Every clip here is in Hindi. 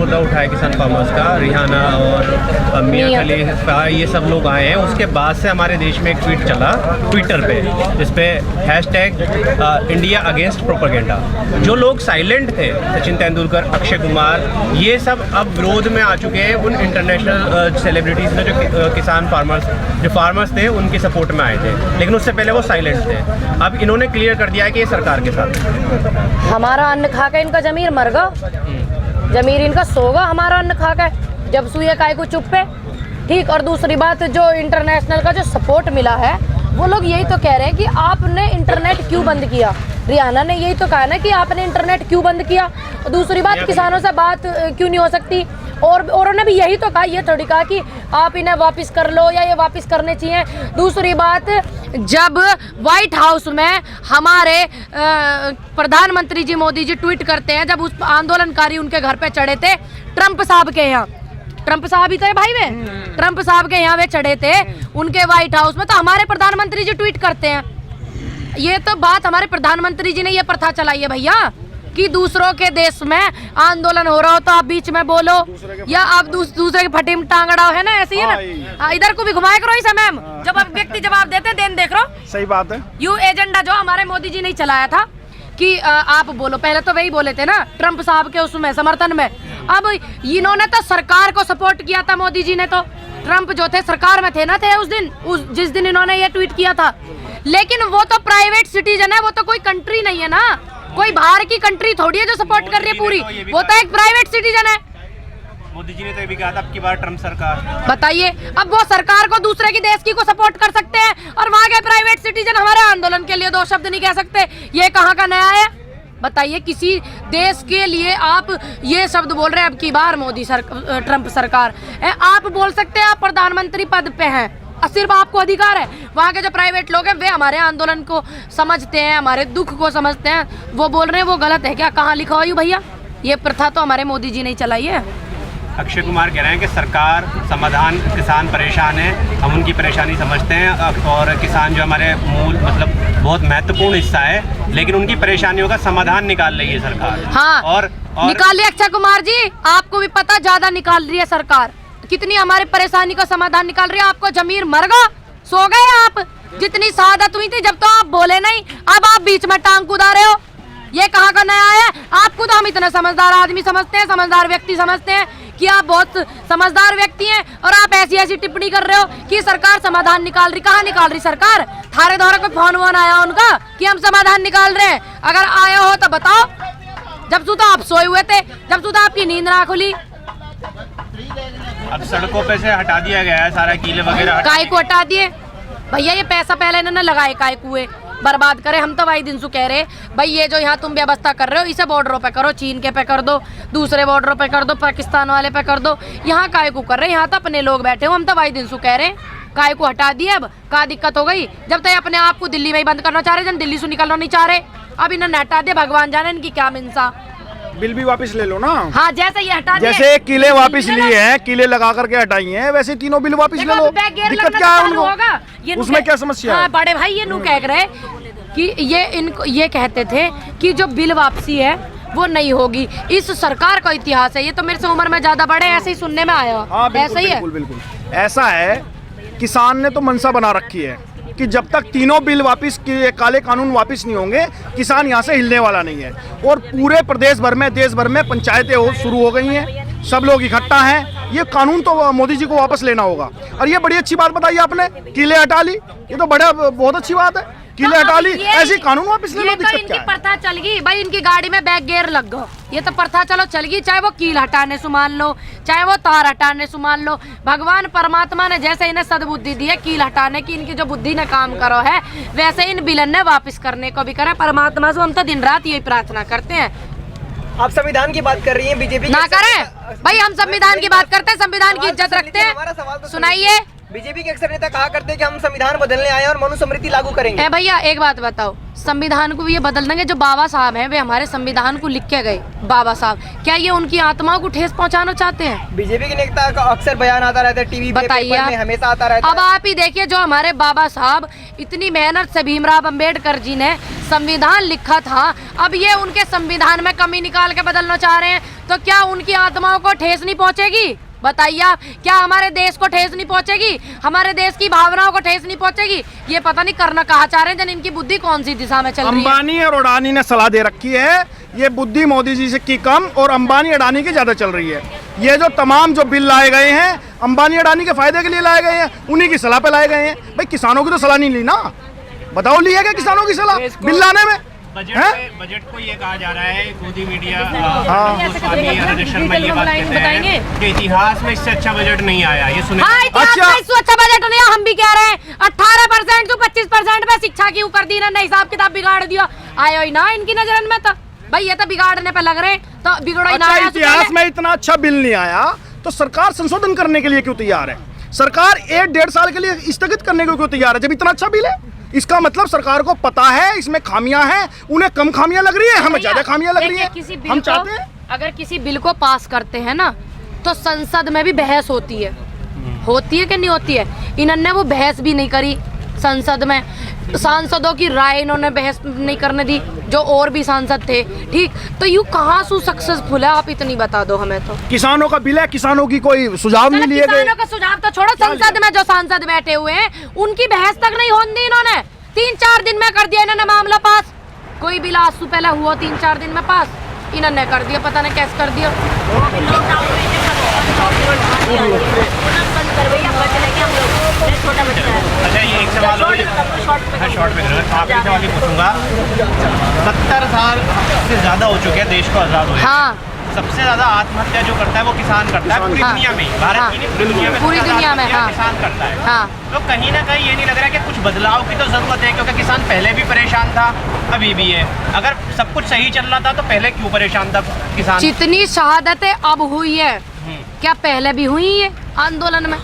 मुद्दा उठाया किसान फार्मर्स का, रिहाना और मियां खलीफा ये सब लोग आए हैं, उसके बाद से हमारे देश में एक ट्वीट चला ट्विटर पे, जिसपे #इंडिया अगेंस्ट प्रोपेगेंडा। जो लोग साइलेंट थे, सचिन तेंदुलकर, अक्षय कुमार, ये सब अब विरोध में आ चुके हैं उन इंटरनेशनल सेलिब्रिटीज़ में जो किसान फार्मर्स थे उनकी सपोर्ट में आए थे, लेकिन उससे पहले वो साइलेंट थे। अब इन्होंने क्लियर कर दिया है कि ये सरकार के साथ। हमारा अन्न खा के इनका जमीर मर गया, जमीर इनका सोगा हमारा अन्न खा के, जब सुइए काय को चुप पे। ठीक, और दूसरी बात, जो इंटरनेशनल का जो सपोर्ट मिला है, वो लोग यही तो कह रहे हैं कि आपने इंटरनेट क्यों बंद किया। रिहाना ने यही तो कहा ना कि आपने इंटरनेट क्यों बंद किया। और दूसरी बात, किसानों से बात क्यों नहीं हो सकती। और उन्होंने भी यही तो कहा, ये थोड़ी कहा कि आप इन्हें वापस कर लो या ये वापस करने चाहिए। दूसरी बात, जब व्हाइट हाउस में हमारे प्रधानमंत्री जी मोदी जी ट्वीट करते हैं, जब उस आंदोलनकारी उनके घर पे चढ़े थे, ट्रंप साहब के यहाँ, ट्रंप साहब ही तो है भाई वे, ट्रंप साहब के यहाँ वे चढ़े थे उनके व्हाइट हाउस में, तो हमारे प्रधानमंत्री जी ट्वीट करते हैं। ये तो बात हमारे प्रधानमंत्री जी ने ये प्रथा चलाई है भैया कि दूसरों के देश में आंदोलन हो रहा हो तो आप बीच में बोलो, या आप दूसरे के फटे में टांग अड़ाओ, है ना, ऐसे ही है ना। इधर को भी घुमाया करो इसे मैम, जब आप व्यक्ति जवाब देते देन देख रहे। सही बात है। यू एजेंडा जो हमारे मोदी जी ने चलाया था कि आप बोलो, पहले तो वही बोले थे ना ट्रंप साहब के उसमें समर्थन में। अब इन्होंने तो सरकार को सपोर्ट किया था, मोदी जी ने तो, ट्रंप जो थे सरकार में थे ना, थे उस दिन, जिस दिन इन्होंने ये ट्वीट किया था। लेकिन वो तो प्राइवेट सिटीजन है, वो तो कोई कंट्री नहीं है ना, कोई बाहर की कंट्री थोड़ी है जो सपोर्ट कर रही है पूरी, वो तो एक प्राइवेट सिटीजन है। मोदी जी ने तो ये भी कहा था अब की बार ट्रंप सरकार। बताइए, अब वो सरकार को दूसरे की देश की को सपोर्ट कर सकते हैं और वहाँ के प्राइवेट सिटीजन हमारे आंदोलन के लिए दो शब्द नहीं कह सकते। ये कहाँ का नया है बताइए। किसी देश के लिए आप ये शब्द बोल रहे हैं अब की बार ट्रंप सरकार, आप बोल सकते हैं, आप प्रधानमंत्री पद पे हैं, सिर्फ आपको अधिकार है। वहाँ के जो प्राइवेट लोग हैं वे हमारे आंदोलन को समझते हैं, हमारे दुख को समझते हैं, वो बोल रहे हैं वो गलत है क्या? कहाँ लिखा हुआ भैया? ये प्रथा तो हमारे मोदी जी ने चलाई है। अक्षय कुमार कह रहे हैं कि सरकार समाधान, किसान परेशान है, हम उनकी परेशानी समझते हैं और किसान जो हमारे मूल मतलब बहुत महत्वपूर्ण हिस्सा है, लेकिन उनकी परेशानियों का समाधान निकाल रही है सरकार। हाँ, और निकालिए अक्षय कुमार जी, आपको भी पता ज्यादा निकाल रही है सरकार, कितनी हमारी परेशानी का समाधान निकाल रही है। आपको जमीर मर गया, सो गए आप, जितनी शहादत हुई थी जब तो आप बोले नहीं, अब आप बीच में टांग कूदा रहे हो। ये कहाँ का नया है? आपको तो हम इतना समझदार आदमी समझते हैं, समझदार व्यक्ति समझते हैं कि आप बहुत समझदार व्यक्ति हैं, और आप ऐसी ऐसी टिप्पणी कर रहे हो कि सरकार समाधान निकाल रही। कहाँ निकाल रही सरकार? थारे द्वारा कोई फोन वोन आया उनका कि हम समाधान निकाल रहे हैं? अगर आया हो तो बताओ। जब तो आप सोए हुए थे, जब तो आपकी नींद ना खुली। अब सड़कों पे से हटा दिया गया है सारा कीले वगैरह, काय को हटा दिए भैया। ये पैसा पहले इन्होंने लगाए काय कुएं बर्बाद करे। हम तो भाई दिन से कह रहे भाई ये जो यहाँ तुम व्यवस्था कर रहे हो इसे बॉर्डरों पे करो, चीन के पे कर दो, दूसरे बॉर्डरों पे कर दो, पाकिस्तान वाले पे कर दो, यहाँ काय को कर रहे, यहाँ तो अपने लोग बैठे हो। हम तो भाई दिन से कह रहे काय को हटा दिए। अब क्या दिक्कत हो गई? जब तक अपने आप को दिल्ली में ही बंद करना चाह रहे, जन दिल्ली से निकलना नहीं चाह रहे, अब इन्होंने हटा दिया। भगवान जाने इनकी क्या मिंसा। बिल भी वापस ले लो ना। हाँ, जैसे ये हटा दिए, जैसे किले वापस लिए हैं, किले लगा करके हटाई हैं, वैसे तीनों बिल वापस ले लो। दिक्कत क्या है उनको? उसमें क्या समस्या है? बड़े भाई ये नू कह रहे कि ये कहते थे कि जो बिल वापसी है वो नहीं होगी। इस सरकार का इतिहास है, ये तो मेरे से उम्र में ज्यादा बड़े, ऐसे ही सुनने में आया। हाँ, ऐसा ही है। बिल्कुल ऐसा है। किसान ने तो मनसा बना रखी है कि जब तक तीनों बिल वापस, काले कानून वापस नहीं होंगे, किसान यहाँ से हिलने वाला नहीं है। और पूरे प्रदेश भर में, देश भर में पंचायतें शुरू हो गई हैं, सब लोग इकट्ठा हैं। ये कानून तो मोदी जी को वापस लेना होगा। और ये बड़ी अच्छी बात बताई आपने, किले हटा ली, ये तो बहुत अच्छी बात है। किले हटा ली, ऐसी कानून वापस ले लो। तो इनकी प्रथा चल गई भाई, इनकी गाड़ी में बैक गियर लग गो, ये तो प्रथा चलो चल गई। चाहे वो कील हटाने से मान लो, चाहे वो तार हटाने से मान लो। भगवान परमात्मा ने जैसे इन्हें सद्बुद्धि दी है कील हटाने की, इनकी जो बुद्धि ने काम करो है, वैसे इन बिलन ने वापस करने को भी करा। परमात्मा से हम तो दिन रात यही प्रार्थना करते हैं। आप संविधान की बात कर रही हैं, बीजेपी ना करें भाई, हम संविधान की बात करते हैं, संविधान की इज्जत रखते हैं। सुनाइए। बीजेपी के अक्सर नेता कहा करते हैं कि हम संविधान बदलने आए हैं और मनुस्मृति लागू करेंगे। ए भैया एक बात बताओ, संविधान को भी ये बदल देंगे? जो बाबा साहब हैं वे हमारे संविधान को लिख के गए, बाबा साहब, क्या ये उनकी आत्माओं को ठेस पहुंचाना चाहते हैं? बीजेपी के नेता का अक्सर बयान आता रहता है टीवी पे, बताइए पेपर में हमेशा आता रहता है। अब आप ही देखिए, जो हमारे बाबा साहब इतनी मेहनत से भीमराव अंबेडकर जी ने संविधान लिखा था, अब ये उनके संविधान में कमी निकाल के बदलना चाह रहे हैं, तो क्या उनकी आत्माओं को ठेस नहीं पहुंचेगी? बताइए आप, क्या हमारे देश को ठेस नहीं पहुंचेगी? हमारे देश की भावनाओं को ठेस नहीं पहुंचेगी? ये पता नहीं करना कहाँ चाह रहे हैं, जन इनकी बुद्धि कौन सी दिशा में चल रही है। अंबानी और अडानी ने सलाह दे रखी है, ये बुद्धि मोदी जी से की कम और अंबानी अडानी की ज्यादा चल रही है। ये जो तमाम जो बिल लाए गए हैं अंबानी अडानी के फायदे के लिए लाए गए हैं, उन्हीं की सलाह पे लाए गए हैं। भाई किसानों की तो सलाह नहीं ली ना, बताओ ली है क्या किसानों की सलाह बिल लाने में? बजट को ये कहा जा रहा है, मोदी मीडिया गोस्वामी अनिल शर्मा ये बात कहते हैं कि इतिहास में इससे अच्छा बजट नहीं आया। ये सुने हाँ, इतिहास में इससे अच्छा बजट नहीं है, हम भी कह रहे हैं। 18% to 25% में शिक्षा की कर दी ना, हिसाब किताब बिगाड़ दिया। आयो ही ना इनकी नजर में, तो भाई ये तो बिगाड़ने पे लग रहे, तो बिगड़ो ही ना। अच्छा, इतिहास में इतना अच्छा बिल नहीं आया तो सरकार संशोधन करने के लिए क्यों तैयार है? सरकार 1-1.5 साल के लिए स्थगित करने को क्यों तैयार है जब इतना अच्छा बिल है? इसका मतलब सरकार को पता है इसमें खामियां हैं, उन्हें कम खामियां लग रही है, हमें ज्यादा खामियां लग रही है। हम चाहते हैं अगर किसी बिल को पास करते हैं ना, तो संसद में भी बहस होती है कि नहीं होती है? इन्होंने वो बहस भी नहीं करी संसद में, सांसदों की राय इन्होंने बहस नहीं करने दी, जो और भी सांसद थे। ठीक, तो यू कहाँ सक्सेसफुल है, आप इतनी बता दो हमें। तो किसानों का बिल है, किसानों की कोई सुझाव नहीं लिए गए। किसानों का सुझाव तो छोड़ो, संसद में जो सांसद बैठे हुए हैं उनकी बहस तक नहीं होने दी इन्होंने। 3-4 दिन में कर दिया इन्होंने मामला पास। कोई बिल आज से पहले हुआ 3-4 दिन में पास, इन्होंने कर दिया, पता नहीं कैसे कर दिया। अच्छा, ये एक सवाल शॉर्ट में आपसे सवाल ही पूछूंगा। 70 साल से ज्यादा हो चुके हैं देश को आजाद हुए। हाँ, सबसे ज्यादा आत्महत्या जो करता है वो किसान करता है पूरी दुनिया में, भारत की नहीं पूरी दुनिया में, पूरी दुनिया में किसान करता है। हाँ। तो कहीं ना कहीं ये नहीं लग रहा कि कुछ बदलाव की तो जरूरत है, क्योंकि किसान पहले भी परेशान था, अभी भी है। अगर सब कुछ सही चल रहा था तो पहले क्यों परेशान था किसान? जितनी शहादतें अब हुई है, क्या पहले भी हुई है आंदोलन में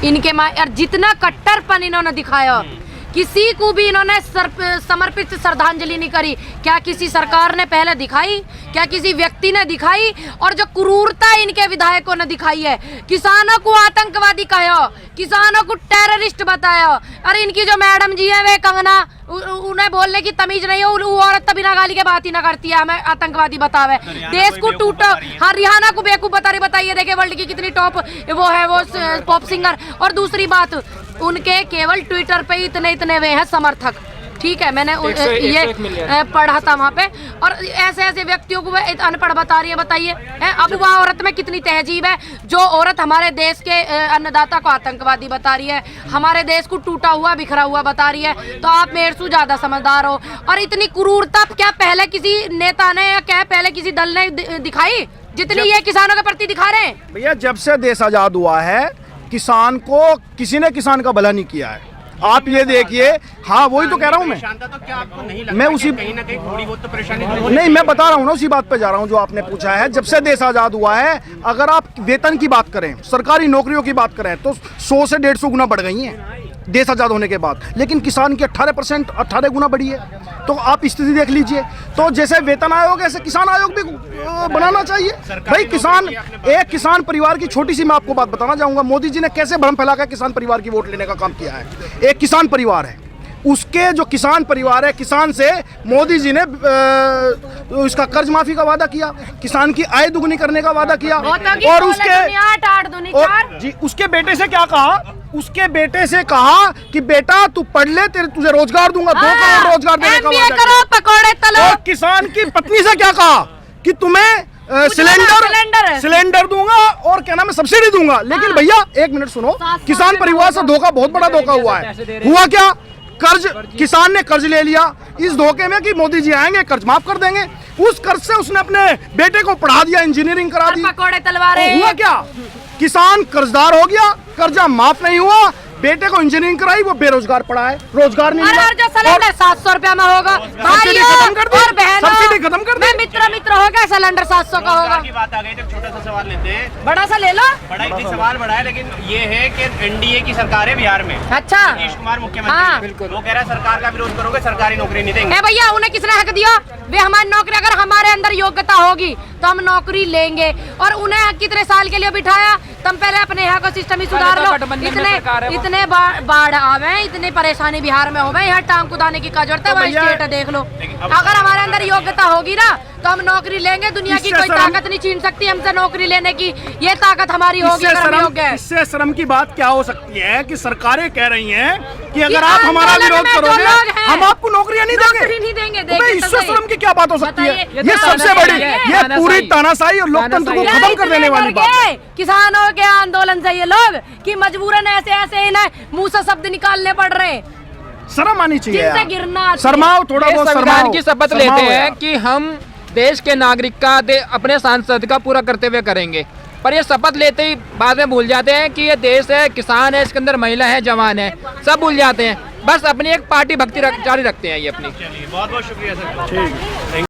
इनके और जितना कट्टरपन इन्होंने दिखाया, किसी को भी इन्होंने समर्पित श्रद्धांजलि नहीं करी। क्या किसी सरकार ने पहले दिखाई? क्या किसी व्यक्ति ने दिखाई? और जो क्रूरता इनके विधायकों ने दिखाई है, किसानों को आतंकवादी कहा, किसानों को टेररिस्ट बताया। अरे इनकी जो मैडम जी है वे कंगना, उन्हें बोलने की तमीज नहीं है, वो औरत तो बिना गाली के बात ही ना करती है, हमें आतंकवादी बतावे। देश को टूटो, हरियाणा को बेवकूफ बताइए। देखिए वर्ल्ड की कितनी टॉप वो है, वो पॉप सिंगर। और दूसरी बात, उनके केवल ट्विटर पे इतने वे हैं समर्थक। ठीक है, मैंने ये पढ़ा था वहाँ पे। और ऐसे व्यक्तियों को अनपढ़ बता रही है, बताइए। अब वह औरत में कितनी तहजीब है, जो औरत हमारे देश के अन्नदाता को आतंकवादी बता रही है, हमारे देश को टूटा हुआ बिखरा हुआ बता रही है। तो आप मेरे से ज्यादा समझदार हो। और इतनी क्रूरता क्या पहले किसी नेता ने या क्या पहले किसी दल ने दिखाई जितनी ये किसानों के प्रति दिखा रहे हैं? भैया, जब से देश आजाद हुआ है किसान को किसी ने किसान का भला नहीं किया है। आप ये देखिए। हाँ, वही तो कह रहा हूँ मैं। तो क्या आपको नहीं लगता मैं उसी कहीं ना कहीं थोड़ी बहुत तो परेशानी नहीं, मैं बता रहा हूँ ना, उसी बात पे जा रहा हूँ जो आपने पूछा है। जब से देश आजाद हुआ है, अगर आप वेतन की बात करें, सरकारी नौकरियों की बात करें, तो 100 से 150 गुना बढ़ गई हैं देश आजाद होने के बाद। लेकिन किसान की 18 गुना बढ़ी है। तो आप स्थिति देख लीजिए। तो जैसे वेतन आयोग, ऐसे किसान आयोग भी बनाना चाहिए। भाई किसान, एक किसान परिवार की छोटी सी मैं आपको बात बताना चाहूंगा। मोदी जी ने कैसे भ्रम फैलाकर किसान परिवार की वोट लेने का काम किया है। एक किसान परिवार है, उसके जो किसान परिवार है, किसान से मोदी जी ने उसका कर्ज माफी का वादा किया, किसान की आय दुगनी करने का वादा किया। और उसके बेटे से क्या कहा? उसके बेटे से कहा कि बेटा तू पढ़ ले, तुझे रोजगार दूंगा, 2 करोड़ रोजगार देने का वादा किया। और किसान की पत्नी से क्या कहा कि तुम्हें सिलेंडर दूंगा और क्या नाम है, सब्सिडी दूंगा। लेकिन भैया एक मिनट सुनो, किसान परिवार से धोखा, बहुत बड़ा धोखा हुआ है। हुआ क्या? कर्ज, किसान ने कर्ज ले लिया इस धोखे में कि मोदी जी आएंगे कर्ज माफ कर देंगे। उस कर्ज से उसने अपने बेटे को पढ़ा दिया, इंजीनियरिंग करा दी। पकौड़े तलवारें। हुआ क्या? किसान कर्जदार हो गया, कर्जा माफ नहीं हुआ, बेटे को इंजीनियरिंग कराई, वो बेरोजगार पड़ा है, रोजगार नहीं अरे मिला। और जो सिलेंडर 700 रुपया में होगा सब्सिडी भाइयों खत्म कर दी, और बहनों, सब्सिडी खत्म कर दी। मैं मित्र हो गया, सिलेंडर 700 का होगा। की बात आ गई, जब छोटा सा सवाल लेते हैं, बड़ा सा ले लो। बड़ा ही सवाल बड़ा है, लेकिन ये है कि एनडीए की सरकार है बिहार में, अच्छा नीतीश कुमार मुख्यमंत्री हाँ। हैं। वो कह रहा है सरकार का विरोध करोगे सरकारी नौकरी नहीं देंगे। ए भैया उन्हें किसने हक दिया? वे हमारी नौकरी, अगर हमारे अंदर योग्यता होगी तो हम नौकरी लेंगे। और उन्हें कितने साल के लिए बिठाया? तुम पहले अपने यहाँ का सिस्टम ही सुधार लो। इतने बाढ़ आवे, इतनी परेशानी बिहार में हो गए, यहाँ टांग कुदाने की क्या जरूरत है? वहाँ स्टेट देख लो। अगर हमारे अंदर योग्यता होगी ना तो हम नौकरी लेंगे। दुनिया की कोई ताकत नहीं छीन सकती हमसे नौकरी लेने की। ये ताकत हमारी होगी अगर हम योग्य हैं। इससे शर्म की बात क्या हो सकती है कि सरकारें कह रही हैं कि अगर कि आप हमारा आंदोलन विरोध में जो करोगे लोग हैं, हम आपको नौकरियां नहीं देंगे। नौकरी नहीं देंगे। अबे देखिए इससे तो शर्म की क्या बात हो सकती है? बताइए। ये सबसे बड़ी, ये पूरी तानाशाही और लोकतंत्र को खत्म कर देने वाली बात है। किसानों के आंदोलन से ये लोग कि मजबूरन ऐसे ऐसे इन्हें मुंह से शब्द निकालने पड़ रहे हैं। शर्म आनी चाहिए जिनसे यार। गिरना शर्माओ थोड़ा ये बहुत, संविधान शर्माओ। की शपथ शर्माओ लेते हैं यार। कि हम देश के नागरिक का अपने सांसद का पूरा कर्तव्य करेंगे, पर ये शपथ लेते ही बाद में भूल जाते हैं कि ये देश है, किसान है, इसके अंदर महिला है, जवान है, सब भूल जाते हैं। बस अपनी एक पार्टी भक्ति जारी रखते हैं ये अपनी। चलिए बहुत बहुत शुक्रिया सर।